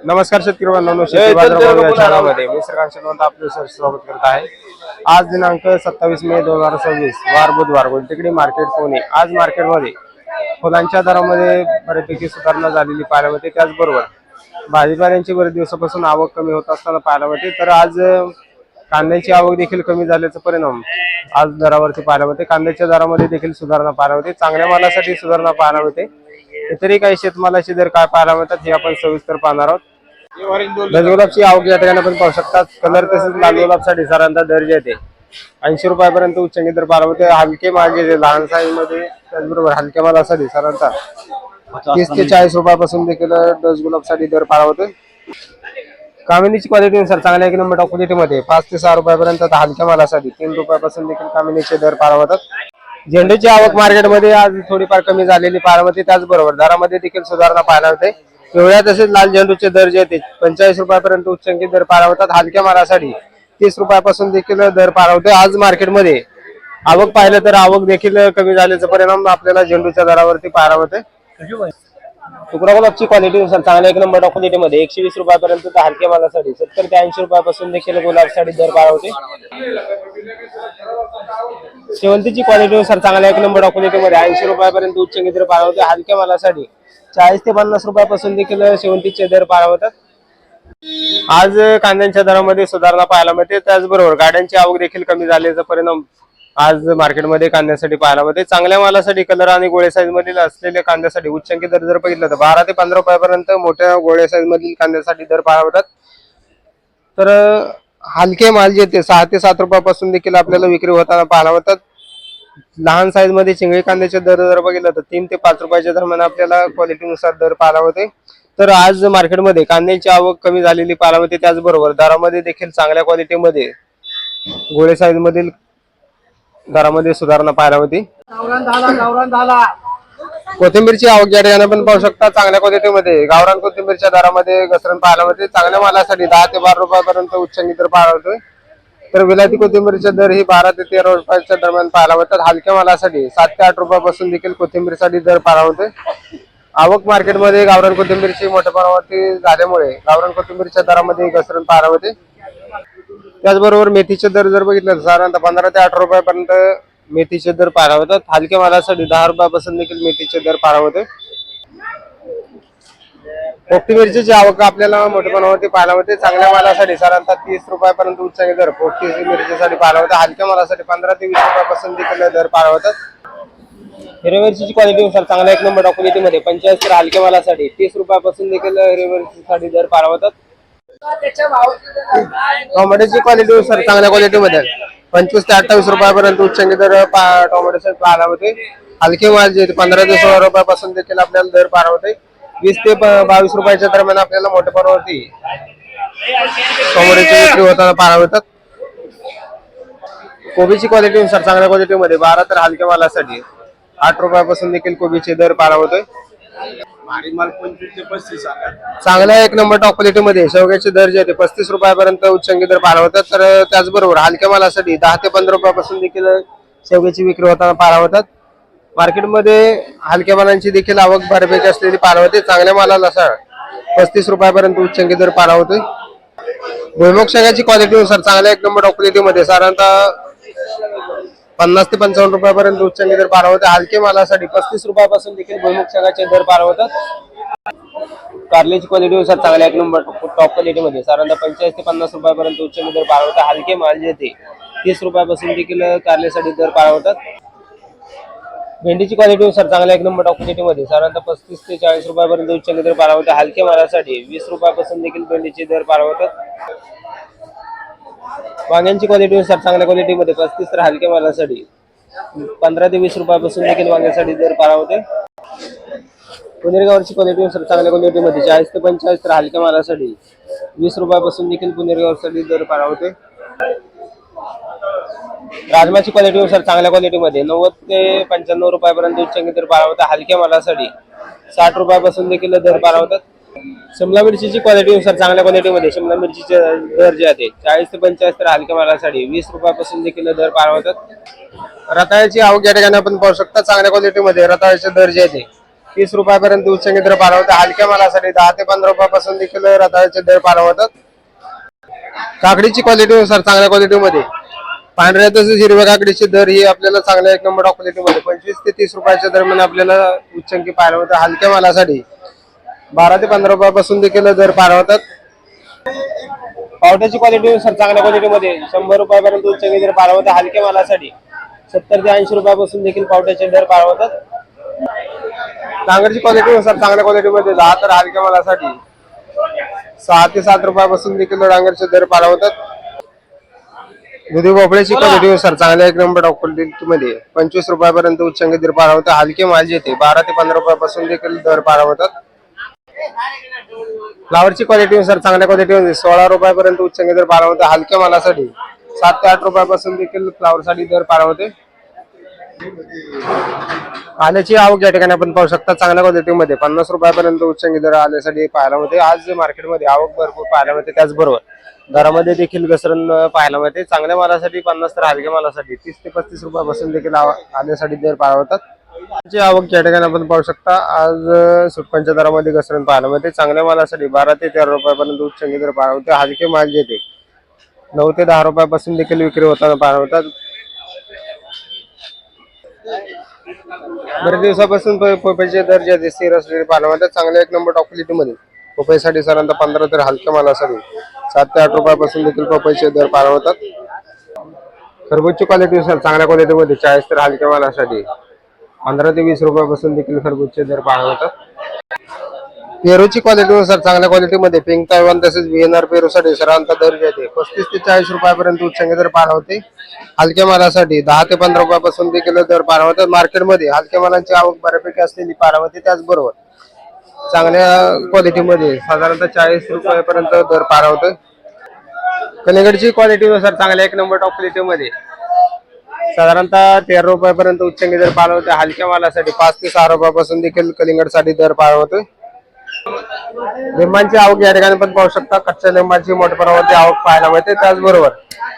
नमस्कार शेतकरी बांधवांनो, शेती बाजारामध्ये या चॅनलमध्ये मी श्रीकांत शेटवंत आपले स्वागत करत आहे। आज दिनांक 27 मे 2026 वार बुधवार गोलटेकडी मार्केट पुणे। आज मार्केटमध्ये फुलांच्या दरामध्ये बऱ्यापैकी सुधारणा झालेली पाहायला मिळते। त्याचबरोबर भाजीपाल्यांची बरेच दिवसापासून आवक कमी होत असताना पाहायला मिळते। तर आज कांद्याची आवक देखील कमी झाल्याचा परिणाम आज दरावरती पाहायला मिळते। कांद्याच्या दरामध्ये देखील सुधारणा पाहायला मिळते। चांगल्या मालासाठी सुधारणा पाहायला मिळते। इतरही काही शेतमालाचे दर काय पाहायला मिळतात हे आपण सविस्तर पाहणार आहोत। गुलाबची आवक या ठिकाणी आपण पाहू शकता। कलर तसेच लाल गुलाबसाठी साधारणतः दर जे आहे 80 रुपयापर्यंत उच्चांकी दर पाहायला मिळते। हलके माल जे लहान साईज मध्ये त्याचबरोबर हलक्या मालासाठी साधारणतः 30 ते 40 रुपयापासून देखील डस गुलाबसाठी दर पाहायला मिळते। कामिनीची क्वालिटी नुसार चांगल्या एक नंबर टॉप क्वालिटी मध्ये 5 ते 6 रुपयापर्यंत, हलक्या मालासाठी 3 रुपयापासून देखील कामिनीचे दर पाहायला मिळतात। झेंडूची आवक मार्केटमध्ये आज थोडीफार कमी झालेली पाहायला मिळते। त्याचबरोबर दरामध्ये देखील सुधारणा पाहायला मिळते। पिवळ्या तसेच लाल झेंडूचे दर जे आहेत 45 रुपयापर्यंत उच्चांकी दर पाहायला मिळतात। हलक्या मालासाठी 30 रुपयापासून देखील दर पाहायला मिळते। आज मार्केटमध्ये आवक पाहिलं तर आवक देखील कमी झाल्याचा परिणाम आपल्याला झेंडूच्या दरावरती पाहायला मिळते। तुकडा गुलाबची क्वालिटी नुसार चांगल्या एक नंबर क्वालिटी मध्ये 120 रुपयापर्यंत, हलक्या मालासाठी 70 ते 80 रुपयापासून देखील गुलाबसाठी दर पाहायला मिळते। शेवंतीची क्वालिटी नुसार चांगल्या एक नंबर क्वालिटी मध्ये 80 रुपयापर्यंत उच्चांकी दर पाहायला मिळते। हलक्या मालासाठी 40 ते 50 रुपयापासून देखील शेवंतीचे दर पाहायला मिळतात। आज कांद्यांच्या दरामध्ये सुधारणा पाहायला मिळते। त्याचबरोबर गाड्यांची आवक देखील कमी झाल्याचा परिणाम आज मार्केटमध्ये कांद्यासाठी पाहायला मिळते। चांगल्या मालासाठी कलर आणि गोळे साईज मधील असलेल्या कांद्यासाठी उच्चांकी दर जर बघितलं तर 12 ते 15 रुपयापर्यंत मोठ्या गोळे साईज मधील कांद्यासाठी दर पाहायला मिळतात। तर हलके माल जे ते 6 ते 7 रुपयापासून देखील आपल्याला विक्री होताना पाहायला मिळतात। लहान साईज मध्ये चिंगळी कांद्याचे दर जर बघितलं तर 3 ते 5 रुपयाच्या दरम्यान आपल्याला क्वालिटीनुसार दर पाहायला मिळते। तर आज मार्केटमध्ये कांद्याची आवक कमी झालेली पाहायला मिळते। त्याचबरोबर दरामध्ये देखील चांगल्या क्वालिटीमध्ये गोळे साईज मधील दरामध्ये सुधारणा पाहायला मिळते। कोथिंबीरची आवक या ठिकाणी आपण पाहू शकता। चांगल्या क्वालिटीमध्ये गावरान कोथिंबीरच्या दरामध्ये घसरण पाहायला मिळते। चांगल्या मालासाठी 10 ते 12 रुपयापर्यंत उच्चांकी दर पाहायला मिळतोय। तर विलायती कोथिंबीरचे दर ही 12 ते 13 रुपयाच्या दरम्यान पाहायला मिळतात। हलक्या मालासाठी 7 ते 8 रुपयापासून देखील कोथिंबीरसाठी दर पाहायला मिळतोय। आवक मार्केटमध्ये गावरान कोथिंबीरची मोठ्या प्रमाणावरती झाल्यामुळे गावरान कोथिंबीरच्या दरामध्ये घसरण पाहायला मिळते। त्याचबरोबर मेथीचे दर जर बघितलं साधारणतः 15 ते 18 रुपयापर्यंत मेथीचे दर पाहायला मिळतात। हलक्या मालासाठी 10 रुपयापासून देखील मेथीचे दर पाहायला मिळते। पोपटी मिरचीची आवक आपल्याला मोठ्या प्रमाणावरती पाहायला मिळते। चांगल्या मालासाठी साधारणतः 30 रुपयापर्यंत उच्चांकी दर पोपटी मिरचीसाठी पाहायला मिळतात। हलक्या मालासाठी 15 ते 20 रुपयापासून देखील दर पाहायला मिळतात। हिरव्या मिरचीची क्वालिटी नुसार चांगल्या एक नंबर क्वालिटीमध्ये 45 तर हलक्या मालासाठी 30 रुपयापासून देखील हिरव्या मिरचीसाठी दर पाहायला मिळतात। टोमॅटोची क्वालिटी नुसार चांगल्या क्वालिटीमध्ये 25 ते 28 रुपयापर्यंत उच्चांकी दर टोमॅटोसाठी पाहायला मिळते। हलके माल जे 15 ते 16 रुपयापासून देखील आपल्याला दर पाहायला मिळते। 20 ते 22 रुपयाच्या दरम्यान आपल्याला मोठ्या प्रमाणावरती टोमॅटोची विक्री होताना पाहायला मिळतात। कोबीची क्वालिटी नुसार चांगल्या क्वालिटीमध्ये 12 तर हलक्या मालासाठी 8 रुपयापासून देखील कोबीचे दर पाहायला मिळतोय। चांगल्या एक नंबर टॉप क्वालिटीमध्ये शेवग्याचे दर जे 35 रुपयापर्यंत उच्चांकी दर पाहायला मिळतात। तर त्याचबरोबर हलक्या मालासाठी 10 ते 15 रुपयापासून देखील शेवग्याची विक्री होताना पाहायला मिळतात। मार्केटमध्ये हलक्या मालांची देखील आवक बऱ्यापैकी असलेली पाहायला मिळते। चांगल्या मालाला 35 रुपयापर्यंत उच्चांकी दर पाहायला मिळतोय। भुईमुग शेंगाची क्वालिटी नुसार चांगल्या एक नंबर टॉप क्वालिटीमध्ये साधारणतः 50 ते 55 रुपयापर्यंत उच्चांकी दर पाहायला मिळते। हलके मालासाठी 35 रुपयापासून देखील भुईमुग शेंगाचे दर पाहायला मिळतात। कारल्याची क्वालिटी नुसार चांगल्या एक नंबर टॉप क्वालिटीमध्ये साधारणतः 45 ते 50 रुपयापर्यंत उच्चांकी दर पाहायला मिळतात। हलके माल जे 30 रुपयापासून देखील कारल्यासाठी दर पाहायला मिळतात। भेंडीची क्वालिटी नुसार चांगल्या एक नंबर टॉप क्वालिटीमध्ये साधारणतः 35 ते 40 रुपयापर्यंत उच्चांकी दर पाहायला मिळतात। हलके मालासाठी 20 रुपयापासून देखील भेंडीचे दर पाहायला मिळतात। वांग्यांची क्वालिटी नुसार चांगल्या क्वालिटीमध्ये 35 तर हलक्या मालासाठी 15 ते 20 रुपयापासून देखील वांग्यासाठी दर पाहायला मिळते। पुनेरगावची क्वालिटी नुसार चांगल्या क्वालिटीमध्ये 40 ते 45 तर हलक्या मालासाठी 20 रुपयापासून देखील पुनेरगावसाठी दर पाहायला मिळते। राजमाची क्वालिटी नुसार चांगल्या क्वालिटीमध्ये 90 ते 95 रुपयापर्यंत उच्चांकी दर पाहायला मिळतात। हलक्या मालासाठी 60 रुपयापासून देखील दर पाहायला मिळतात। शिमला मिरचीची क्वालिटी नुसार चांगल्या क्वालिटीमध्ये शिमला मिरचीचे दर जे आहे 40 ते 45 तर हलक्या मालासाठी 20 रुपयापासून देखील दर पाहायला मिळतात। रताळ्याची आवक या ठिकाणी आपण पाहू शकता। चांगल्या क्वालिटीमध्ये रताळ्याचे दर जे आहे 30 रुपयापर्यंत उच्चांकी दर पाहायला होते. हलक्या मालासाठी 10 ते 15 रुपयापासून देखील रताळ्याचे दर पाहायला होतात. काकडीची क्वालिटीनुसार चांगल्या क्वालिटीमध्ये पांढऱ्या तसेच हिरव्या काकडीचे दर ही आपल्याला चांगल्या एक नंबर क्वालिटीमध्ये 25 ते 30 रुपयाच्या दरम्यान आपल्याला उच्चांकी पाहायला होतं. हलक्या मालासाठी 12 ते 15 रुपयापासून देखील दर पाहायला होतात. पावट्याची क्वालिटीनुसार चांगल्या क्वालिटीमध्ये 100 रुपयापर्यंत उच्चांकी दर पाहायला होता. हलक्या मालासाठी 70 ते 80 रुपयापासून देखील पावट्याचे दर पाहायला होतात. डांगरची क्वालिटीनुसार चांगल्या क्वालिटीमध्ये 10 तर हलक्या मालासाठी 6 ते 7 रुपयापासून देखील डांगरचे दर पाहायला होतात. दुधी भोपळ्याची क्वालिटीनुसार चांगल्या एक नंबर क्वालिटीमध्ये 25 रुपयापर्यंत उच्चांकी दर पाहायला होता. हलके माल येते 12 ते 15 रुपयापासून देखील दर पाहायला होतात. फ्लावरची क्वालिटीनुसार चांगल्या क्वालिटीमध्ये 16 रुपयापर्यंत उच्चांकी दर पाहायला होता. हलक्या मालासाठी 7 ते 8 रुपयापासून देखील फ्लावरसाठी दर पाहायला होते. आल्याची आवक या ठिकाणी आपण पाहू शकता. चांगल्या क्वालिटीमध्ये 50 रुपयापर्यंत उच्चांकी दर आल्यासाठी पाहायला होते. आज मार्केटमध्ये आवक भरपूर पाहायला मिळते. त्याचबरोबर दरामध्ये देखील घसरण पाहायला मिळते. चांगल्या मालासाठी 50 तर हलक्या मालासाठी 30 ते 35 रुपयापासून देखील आल्यासाठी दर पाहायला होतात. आवक या ठिकाणी आपण पाहू शकता. आज सुटकांच्या दरामध्ये घसरण पाहायला मिळते. चांगल्या मालासाठी 12 ते 13 रुपयापर्यंत उच्चांकी दर पाहायला होते. हलके माल येते 9 ते 10 रुपयापासून देखील विक्री होताना पाहायला होतात. बरेच दिवसापासून पपईचे दर जे स्थिर असलेले पाहायला मिळतात. चांगल्या एक नंबर टॉप क्वालिटीमध्ये पपईसाठी साधारणतः 15 तर हलक्या मालासाठी 7 ते 8 रुपयापासून देखील पपईचे दर पाहायला होतात. खरबूजची क्वालिटीनुसार चांगल्या क्वालिटीमध्ये 40 तर हलक्या मालासाठी 15 ते 20 रुपयापासून देखील खरबूजचे दर पाहायला होतात. पेरूची क्वालिटीनुसार चांगल्या क्वालिटीमध्ये पिंक तायवान तसेच व्हीएनआर पेरूसाठी साधारणतः दर येते 35 ते 40 रुपयापर्यंत उच्चांकी दर पाहायला होते. हलक्या मालासाठी 10 ते 15 रुपयापासून देखील दर पाहायला होतात. मार्केटमध्ये हलक्या मालांची आवक बऱ्यापैकी असलेली पाहायला होते. त्याचबरोबर चांगल्या क्वालिटीमध्ये साधारणतः 40 रुपयापर्यंत दर पाहायला होते. कलिंगडची क्वालिटीनुसार चांगल्या एक नंबर टॉप क्वालिटीमध्ये साधारणतः 13 रुपयापर्यंत उच्चांकी दर पाहायला होते. हलक्या मालासाठी 5 ते 6 रुपयापासून देखील कलिंगडसाठी दर पाहायला होते. लिंबांची आवक या ठिकाणी पण पाहू शकता. कच्च्या लिंबाची मोठ्या प्रमाणावरती आवक पाहायला मिळते. त्याचबरोबर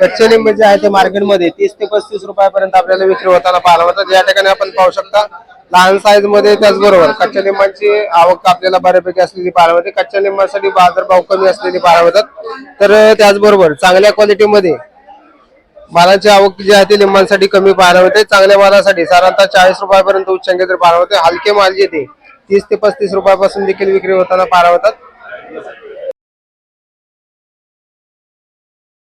कच्चे लिंब जे आहे ते मार्केटमध्ये 30 ते 35 रुपयापर्यंत आपल्याला विक्री होताना पाहायला मिळतात. या ठिकाणी आपण पाहू शकता लहान साईज मध्ये त्याचबरोबर कच्च्या लिंबांची आवक आपल्याला बऱ्यापैकी असलेली पाहायला मिळते. कच्च्या लिंबासाठी बाजारभाव कमी असलेली पाहायला मिळतात. तर त्याचबरोबर चांगल्या क्वालिटीमध्ये मालाची आवक जी आहे ती लिंबांसाठी कमी पाहायला मिळते. चांगल्या मालासाठी साधारणतः 40 रुपयापर्यंत उच्चांकी दर पाहायला मिळते. हलके माल जे 30 ते 35 रुपयापासून देखील विक्री होताना पाहायला मिळतात.